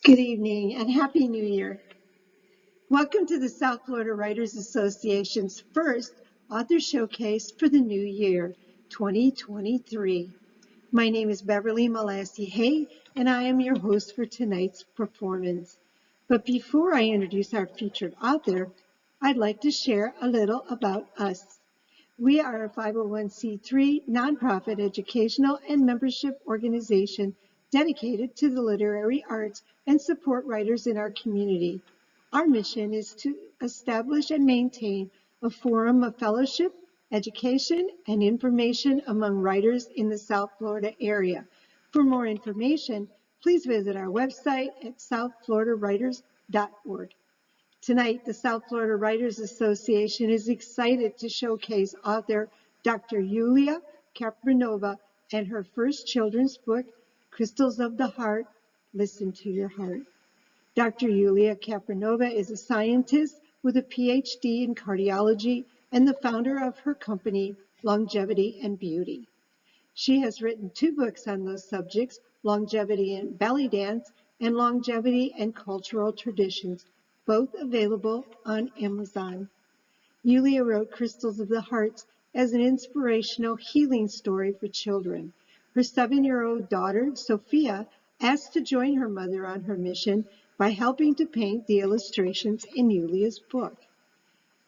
Good evening and Happy New Year. Welcome to the South Florida Writers Association's first author showcase for the new year, 2023. My name is bmelasi Hay, and I am your host for tonight's performance. But before I introduce our featured author, I'd like to share a little about us. We are a 501c3 nonprofit educational and membership organization dedicated to the literary arts and support writers in our community. Our mission is to establish and maintain a forum of fellowship, education, and information among writers in the South Florida area. For more information, please visit our website at southfloridawriters.org. Tonight, the South Florida Writers Association is excited to showcase author Dr. Yulia Kapranova and her first children's book, Crystals of the Heart, Listen to Your Heart. Dr. Yulia Kapranova is a scientist with a PhD in cardiology and the founder of her company, Longevity and Beauty. She has written 2 books on those subjects, Longevity and Belly Dance and Longevity and Cultural Traditions, both available on Amazon. Yulia wrote Crystals of the Heart as an inspirational healing story for children. Her 7-year-old daughter, Sophia, asked to join her mother on her mission by helping to paint the illustrations in Yulia's book.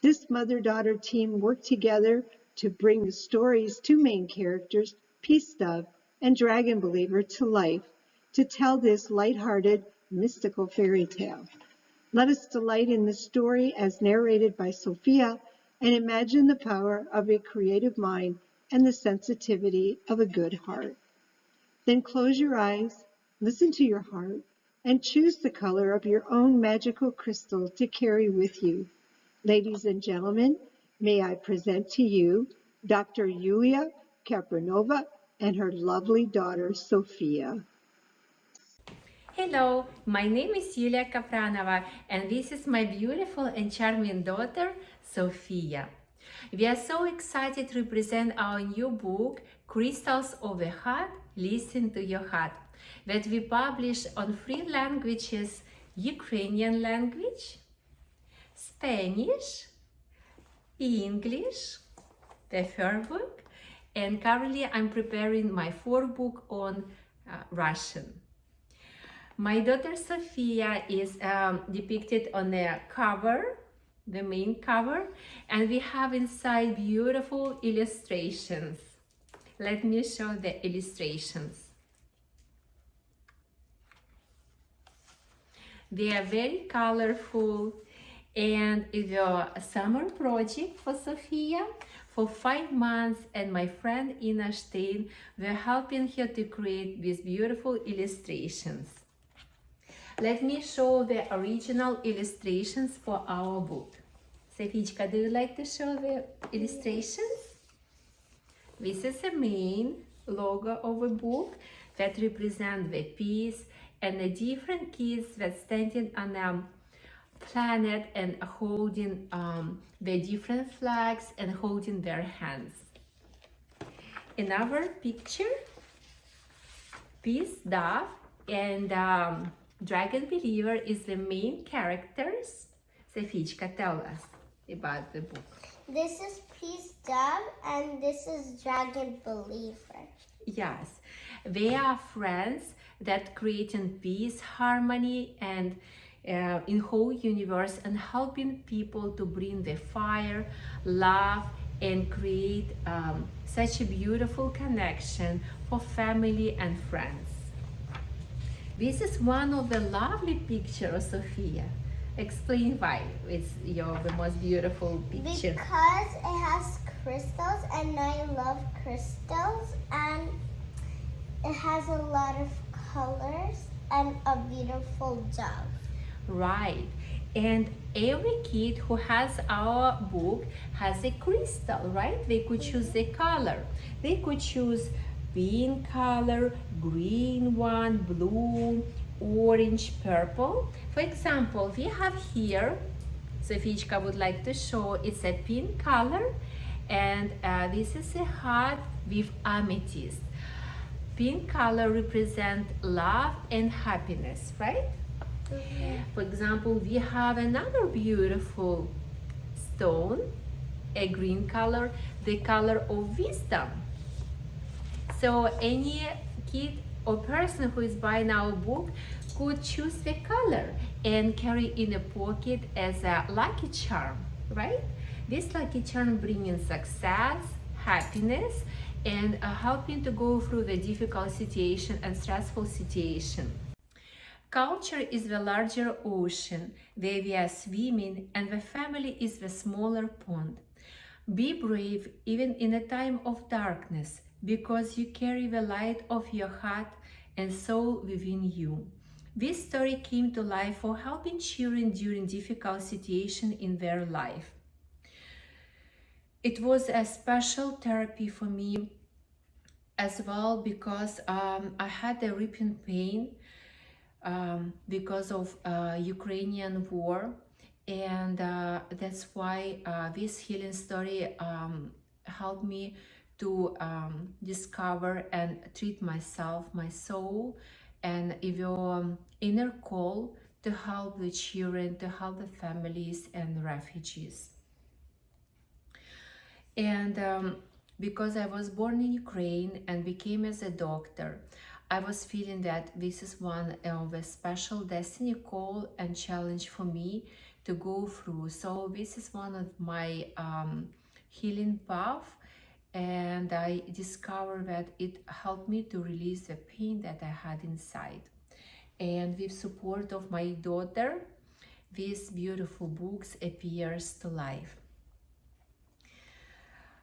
This mother-daughter team worked together to bring the story's 2 main characters, Peace Dove and Dragon Believer, to life, to tell this lighthearted, mystical fairy tale. Let us delight in the story as narrated by Sophia and imagine the power of a creative mind and the sensitivity of a good heart. Then close your eyes, listen to your heart, and choose the color of your own magical crystal to carry with you. Ladies and gentlemen, may I present to you Dr. Yulia Kapranova and her lovely daughter, Sophia. Hello, my name is Yulia Kapranova, and this is my beautiful and charming daughter, Sophia. We are so excited to present our new book, Crystals of the Heart, Listen to Your Heart, that we publish on 3 languages: Ukrainian language, Spanish, English, the 3rd book, and currently I'm preparing my 4th book on Russian. My daughter Sophia is depicted on the cover, the main cover, and we have inside beautiful illustrations. Let me show the illustrations. They are very colorful, and it's a summer project for Sophia. For 5 months, and my friend Ina Stein were helping her to create these beautiful illustrations. Let me show the original illustrations for our book. Sofichka, do you like to show the illustrations? This is the main logo of the book that represents the peace and the different kids that standing on a planet and holding the different flags and holding their hands. In our picture, Peace Dove and Dragon Believer is the main characters. Sofichka, tell us about the book. This is Peace Dove and this is Dragon Believer. Yes, they are friends that creating peace, harmony, and in whole universe, and helping people to bring the fire, love, and create such a beautiful connection for family and friends. This is one of the lovely pictures, Sophia. Explain why it's the most beautiful picture. Because it has crystals and I love crystals, and it has a lot of colors and a beautiful dove. Right. And every kid who has our book has a crystal, right? They could choose the color. They could choose pink color, green one, blue, orange, purple. For example, we have here, Sofichka would like to show, it's a pink color, and this is a heart with amethyst. Pink color represents love and happiness, right? For example, we have another beautiful stone, a green color, the color of wisdom. So any kid or person who is buying our book could choose the color and carry in a pocket as a lucky charm, right? This lucky charm bringing success, happiness, and helping to go through the difficult situation and stressful situation. Culture is the larger ocean where we are swimming, and the family is the smaller pond. Be brave even in a time of darkness, because you carry the light of your heart and soul within you. This story came to life for helping children during difficult situations in their life. It was a special therapy for me as well, because I had a ripping pain because of Ukrainian war, and that's why this healing story helped me to discover and treat myself, my soul, and your inner call to help the children, to help the families and refugees. And because I was born in Ukraine and became as a doctor, I was feeling that this is one of a special destiny call and challenge for me to go through. So this is one of my healing path, and I discovered that it helped me to release the pain that I had inside. And with support of my daughter, these beautiful books appears to life.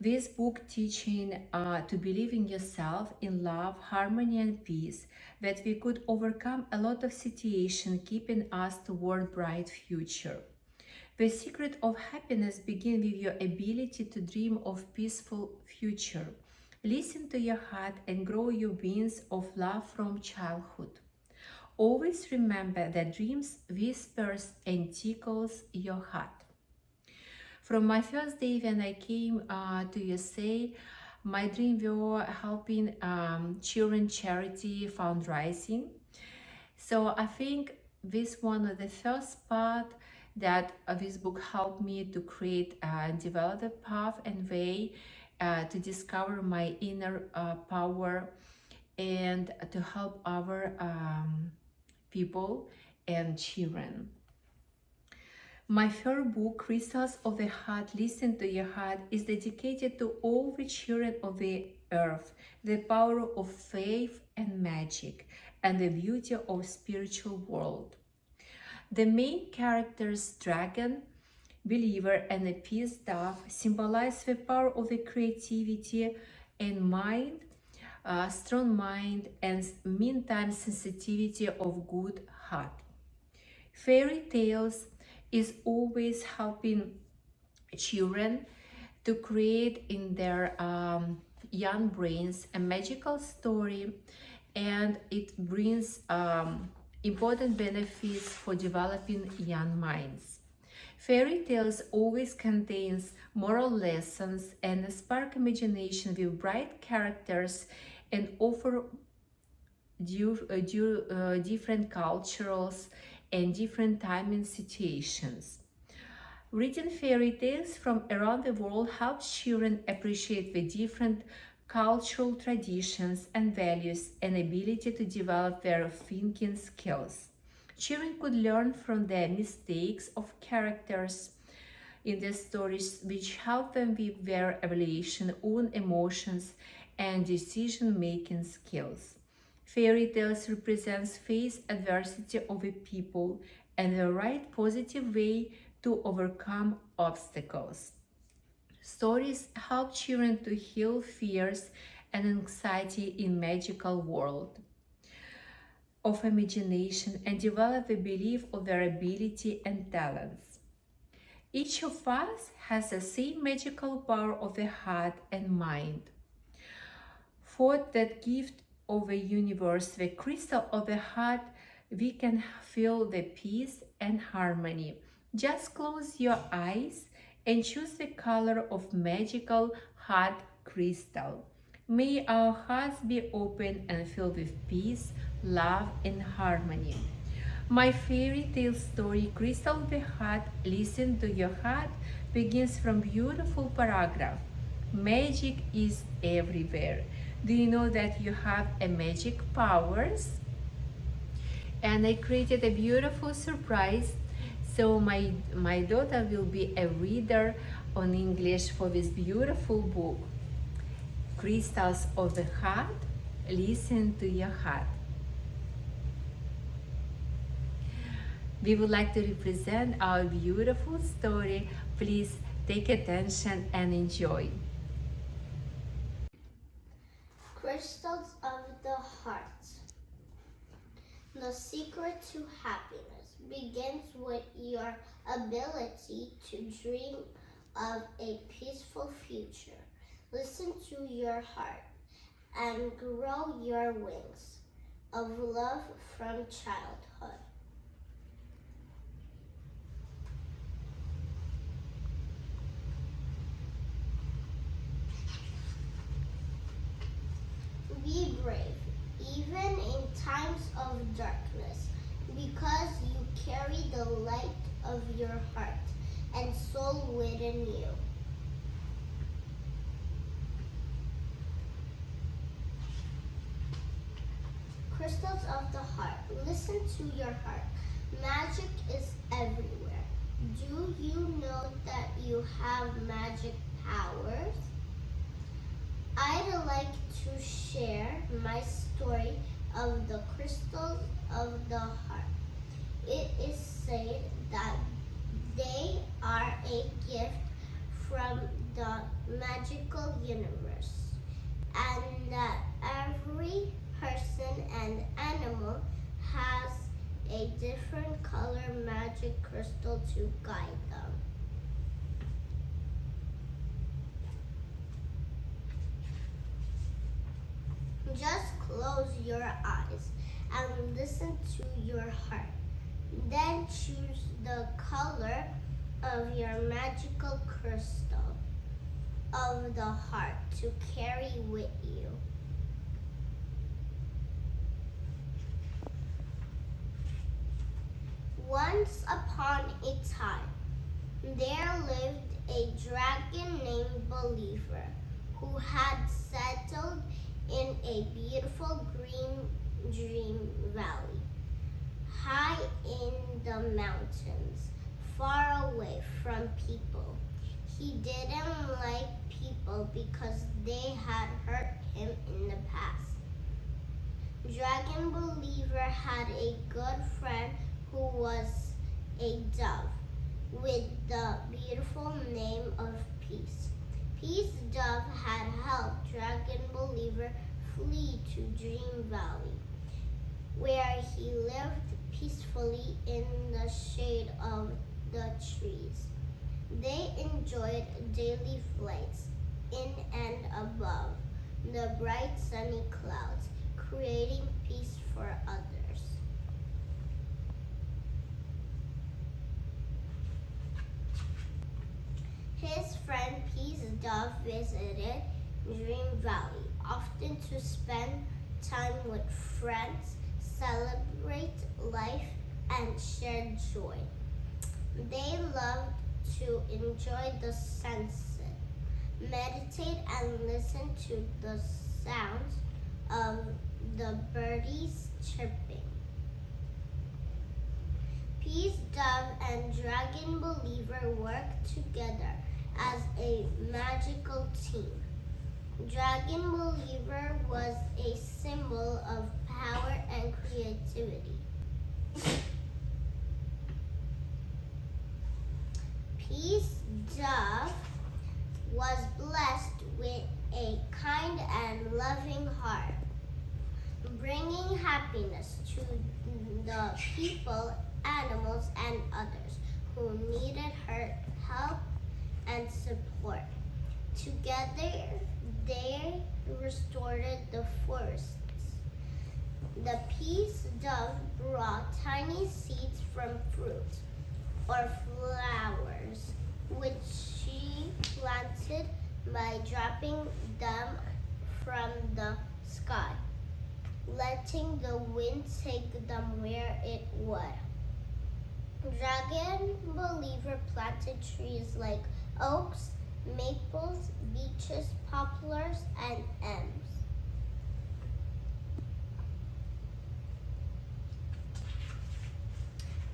This book teaching to believe in yourself, in love, harmony and peace, that we could overcome a lot of situations keeping us toward bright future. The secret of happiness begins with your ability to dream of peaceful future. Listen to your heart and grow your wings of love from childhood. Always remember that dreams whispers and tickles your heart. From my first day when I came to USA, my dream was helping children charity fundraising. So I think this one of the first part that this book helped me to create and develop a path and way to discover my inner power and to help other people and children. My third book, Crystals of the Heart, Listen to Your Heart, is dedicated to all the children of the earth, the power of faith and magic, and the beauty of spiritual world. The main characters, dragon, believer, and a peace dove, symbolize the power of the creativity and mind, strong mind, and meantime sensitivity of good heart. Fairy tales is always helping children to create in their young brains a magical story, and it brings important benefits for developing young minds. Fairy tales always contains moral lessons and spark imagination with bright characters and offer different cultures and different timing situations. Reading fairy tales from around the world helps children appreciate the different cultural traditions and values and ability to develop their thinking skills. Children could learn from the mistakes of characters in the stories, which help them with their evaluation, own emotions, and decision-making skills. Fairy tales represents face adversity of a people and the right positive way to overcome obstacles. Stories help children to heal fears and anxiety in magical world of imagination and develop a belief of their ability and talents. Each of us has the same magical power of the heart and mind. For that gift of the universe, the crystal of the heart, we can feel the peace and harmony. Just close your eyes and choose the color of magical heart crystal. May our hearts be open and filled with peace, love, and harmony. My fairy tale story, Crystal the Heart, Listen to Your Heart, begins from beautiful paragraph. Magic is everywhere. Do you know that you have a magic powers? And I created a beautiful surprise. So my daughter will be a reader on English for this beautiful book. Crystals of the Heart, Listen to Your Heart. We would like to represent our beautiful story. Please take attention and enjoy. Crystals of the Heart. The secret to happiness begins with your ability to dream of a peaceful future. Listen to your heart and grow your wings of love from childhood. Be brave, even in times of darkness, because you carry the light of your heart and soul within you. Crystals of the Heart, listen to your heart. Magic is everywhere. Do you know that you have magic powers? I'd like to share my story of the crystals of the heart. It is said that they are a gift from the magical universe, and that every person and animal has a different color magic crystal to guide them. Just close your eyes and listen to your heart. Then choose the color of your magical crystal of the heart to carry with you. Once upon a time, there lived a dragon named Believer who had settled in a beautiful green dream valley, high in the mountains, far away from people. He didn't like people because they had hurt him in the past. Dragon Believer had a good friend who was a dove with the beautiful name of Peace. Peace Dove had helped Dragon Believer flee to Dream Valley, where he lived peacefully in the shade of the trees. They enjoyed daily flights in and above the bright sunny clouds, creating peace for others. His friend Peace Dove visited Dream Valley, often to spend time with friends, celebrate life, and share joy. They loved to enjoy the sunset, meditate, and listen to the sounds of the birdies chirping. Peace Dove and Dragon Believer worked together as a magical team. Dragon Believer was a symbol of power and creativity. Peace Dove was blessed with a kind and loving heart, bringing happiness to the people, animals, and others who needed her help and support. Together, they restored the forests. The Peace Dove brought tiny seeds from fruit or flowers, which she planted by dropping them from the sky. letting the wind take them where it would. Dragon Believer planted trees like oaks, maples, beeches, poplars, and elms.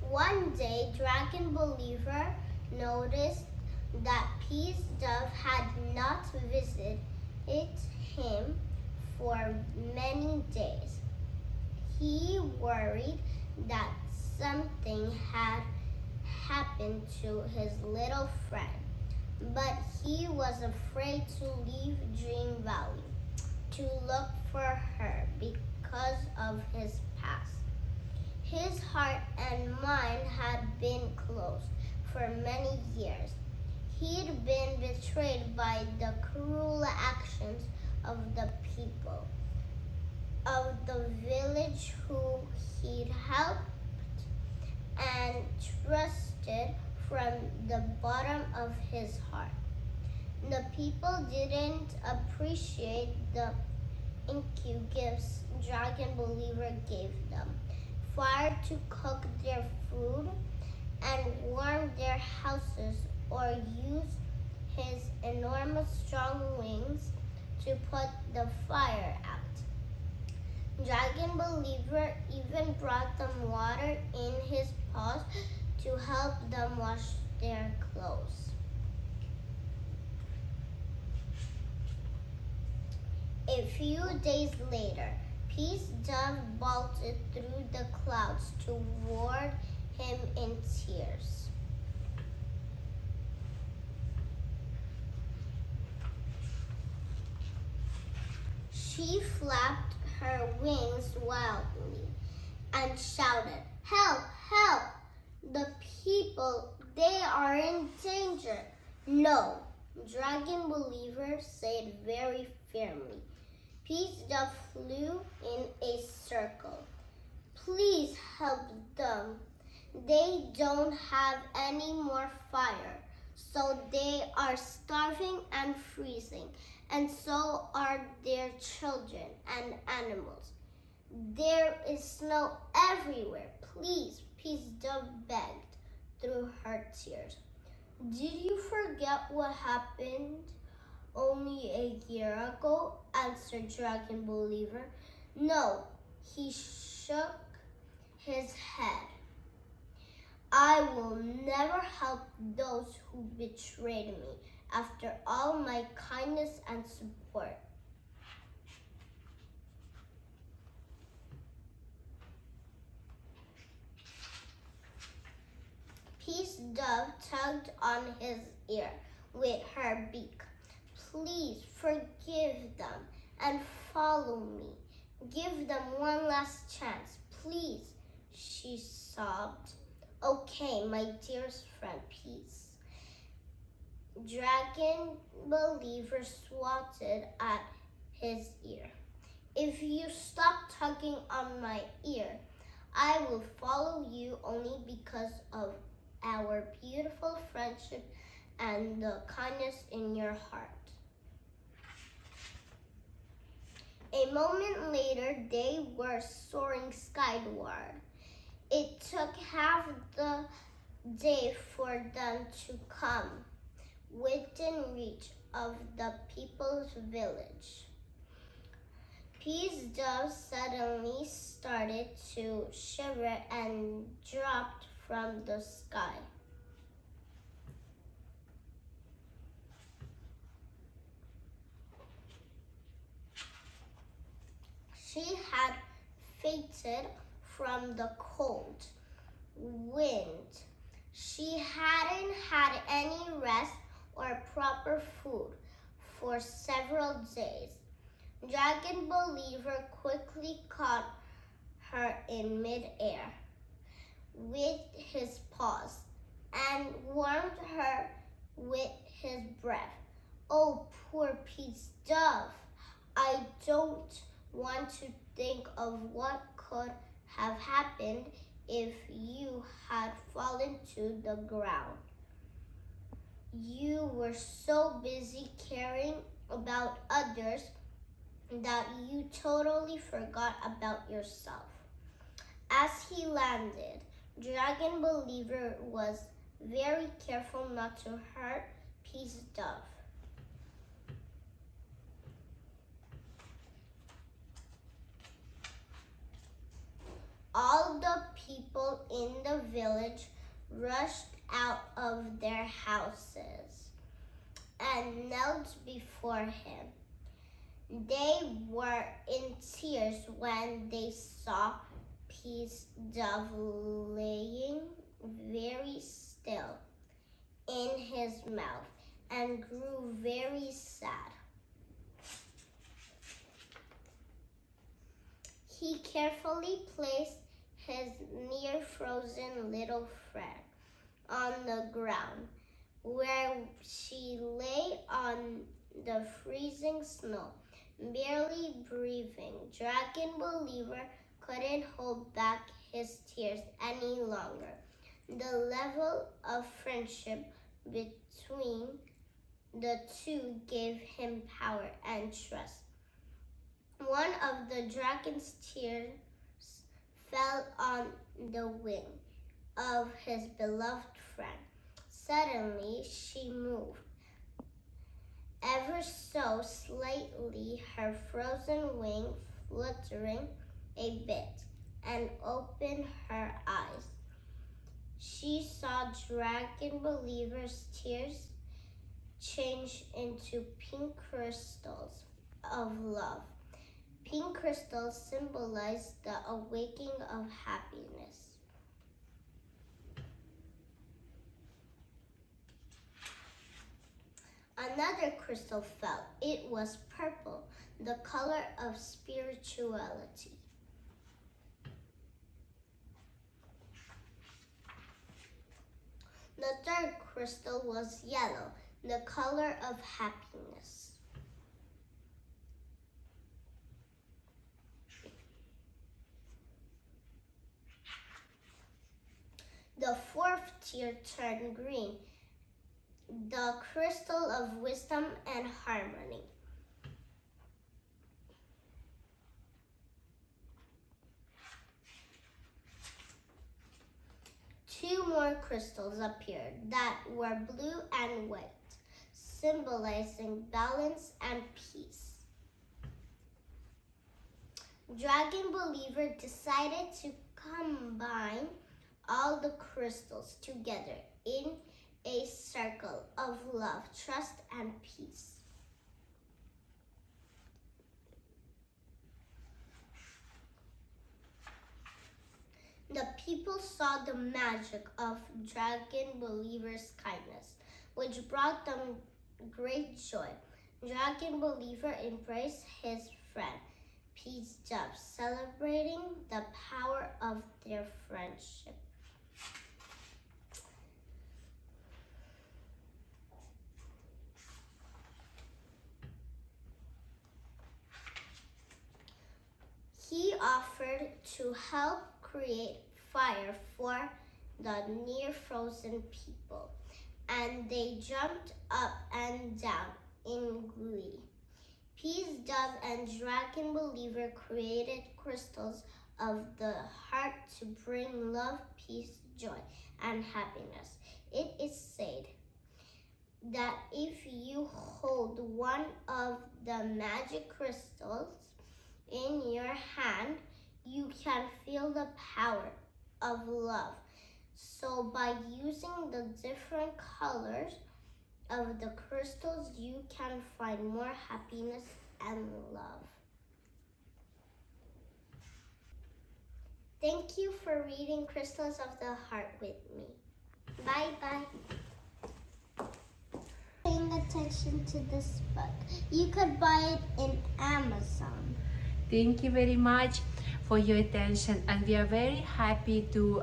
One day, Dragon Believer noticed that Peace Dove had not visited him for many days. He worried that something had happened to his little friend, but he was afraid to leave Dream Valley to look for her because of his past. His heart and mind had been closed for many years. He'd been betrayed by the cruel actions of the people of the village who he'd helped and trusted from the bottom of his heart. The people didn't appreciate the gifts Dragon Believer gave them. Fire to cook their food and warm their houses, or use his enormous strong wings to put the fire out. Dragon Believer even brought them water in his paws to help them wash their clothes. A few days later, Peace Dove bolted through the clouds toward him in tears. She flapped her wings wildly and shouted, "Help! Help! The people, they are in danger." "No," Dragon Believer said very firmly. Peace Dove flew in a circle. "Please help them. They don't have any more fire, so they are starving and freezing, and so are their children and animals. There is snow everywhere. Please," Peace Dove begged through her tears. "Did you forget what happened only a year ago?" answered Dragon Believer. "No," he shook his head. "I will never help those who betrayed me after all my kindness and support." Peace Dove tugged on his ear with her beak. "Please forgive them and follow me. Give them one last chance, please," she sobbed. "Okay, my dearest friend, Peace." Dragon Believer swatted at his ear. "If you stop tugging on my ear, I will follow you only because of our beautiful friendship and the kindness in your heart." A moment later, they were soaring skyward. It took half the day for them to come within reach of the people's village. Peace Dove suddenly started to shiver and dropped from the sky. She had fainted from the cold wind. She hadn't had any rest or proper food for several days. Dragon Believer quickly caught her in midair with his paws and warmed her with his breath. "Oh, poor Peace Dove, I don't want to think of what could have happened if you had fallen to the ground. You were so busy caring about others that you totally forgot about yourself. As he landed, Dragon Believer was very careful not to hurt Peace Dove. All the people in the village rushed out of their houses and knelt before him. They were in tears when they saw Peace Dove laying very still in his mouth and grew very sad. He carefully placed his near-frozen little friend on the ground, where she lay on the freezing snow, barely breathing. Dragon Believer couldn't hold back his tears any longer. The level of friendship between the two gave him power and trust. One of the dragon's tears fell on the wing of his beloved friend. Suddenly, she moved, ever so slightly, her frozen wing fluttering a bit, and opened her eyes. She saw Dragon Believer's tears change into pink crystals of love. Pink crystals symbolize the awakening of happiness. Another crystal fell. It was purple, the color of spirituality. The third crystal was yellow, the color of happiness. The fourth tier turned green, the crystal of wisdom and harmony. Two more crystals appeared that were blue and white, symbolizing balance and peace. Dragon Believer decided to combine all the crystals together in a circle of love, trust, and peace. The people saw the magic of Dragon Believer's kindness, which brought them great joy. Dragon Believer embraced his friend, Peace Dove, celebrating the power of their friendship. He offered to help create fire for the near-frozen people, and they jumped up and down in glee. Peace Dove and Dragon Believer created crystals of the heart to bring love, peace, joy, and happiness. It is said that if you hold one of the magic crystals in your hand, you can feel the power of love. So by using the different colors of the crystals, you can find more happiness and love. Thank you for reading Crystals of the Heart with me. Bye-bye. Paying attention to this book. You could buy it in Amazon. Thank you very much for your attention, and we are very happy to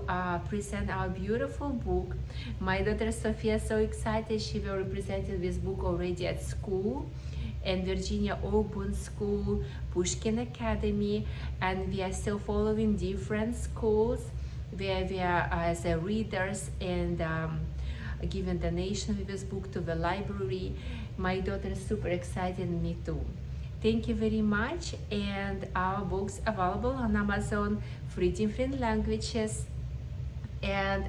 present our beautiful book. My daughter Sophia is so excited. She will represent this book already at school, and Virginia Auburn School, Pushkin Academy, and we are still following different schools where we are as readers and giving donation with this book to the library. My daughter is super excited, and me too. Thank you very much. And our books available on Amazon, 3 different languages. And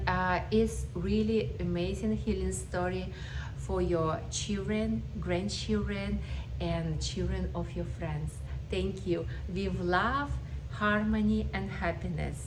it's really amazing healing story for your children, grandchildren, and children of your friends. Thank you. With love, harmony, and happiness.